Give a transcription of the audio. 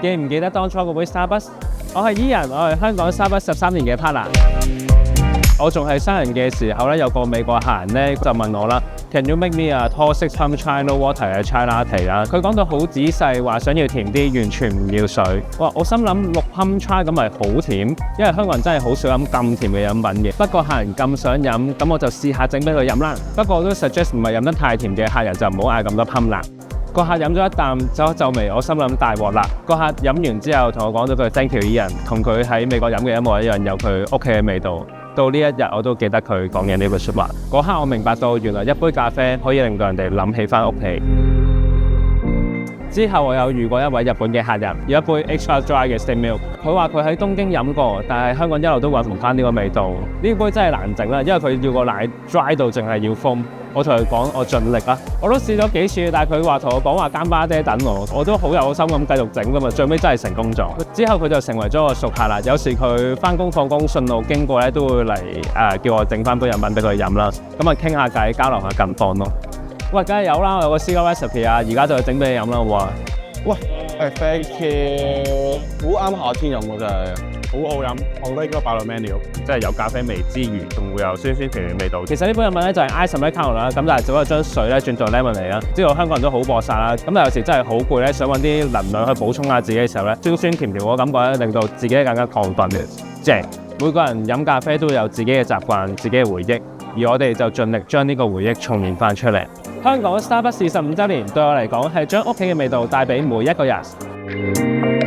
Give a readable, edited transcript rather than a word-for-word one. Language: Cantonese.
記唔記得當初嗰杯 Starbucks？ 我係 Ian， 我係香港 Starbucks 13年嘅 partner。我仲係新人嘅時候咧，有個美國客人咧就問我啦 ，Can you make me a tall 6 pump chai no water 嘅 chai latte 啦？佢講到好仔細，話想要甜啲，完全唔要水。哇！我心諗6 pump chai 咁咪好甜，因為香港人真係好少飲咁甜嘅飲品嘅。不過客人咁想飲，咁我就試下整俾佢飲啦。不過我都 suggest 唔係飲得太甜嘅客人就唔好嗌咁多 pump 啦。個客飲咗一啖走一皺眉，我心諗大鑊啦。個客飲完之後同我講咗句 Thank you Ian， 同佢喺美國飲嘅一模一樣，有佢屋企嘅味道。到呢一日我都記得佢講嘅呢句説話。嗰刻我明白到原來一杯咖啡可以令到人哋諗起返屋企。之後我有遇過一位日本嘅客人，要一杯 extra dry 嘅 steamed milk。佢話佢喺東京飲過，但係香港一路都揾唔返呢個味道。呢杯真係難整啦，因為佢要個奶 dry 到淨係要 foam。我同佢講我盡力啦，我都試咗幾次，但係佢話同我講話監巴爹等我都好有心咁繼續整㗎嘛，最尾真係成功咗。之後佢就成為咗我熟客啦，有時佢返工放工順路經過咧，都會嚟叫我整返杯飲品俾佢飲啦，咁啊傾下偈交流下近況咯。喂，梗係有啦，我有個 secret recipe 啊，而家就去整俾你飲啦，好唔好啊？喂，thank you，好啱夏天飲喎真係。好好飲，我覺得應該擺落 menu， 即係有咖啡味之餘，仲會有酸酸甜甜味道。其實呢杯飲品咧就係 ice americano 啦，咁但係只不過將水咧轉做 lemon 嚟啦。知道香港人都好搏殺啦，咁但有時真係好攰咧，想揾啲能量去補充下自己嘅時候咧，酸酸甜甜嗰感覺咧，令到自己更加亢奮嘅。正，每個人飲咖啡都有自己嘅習慣、自己嘅回憶，而我哋就盡力將呢個回憶重現翻出嚟。香港 Starbucks 45週年對我嚟講係將屋企嘅味道帶俾每一個人。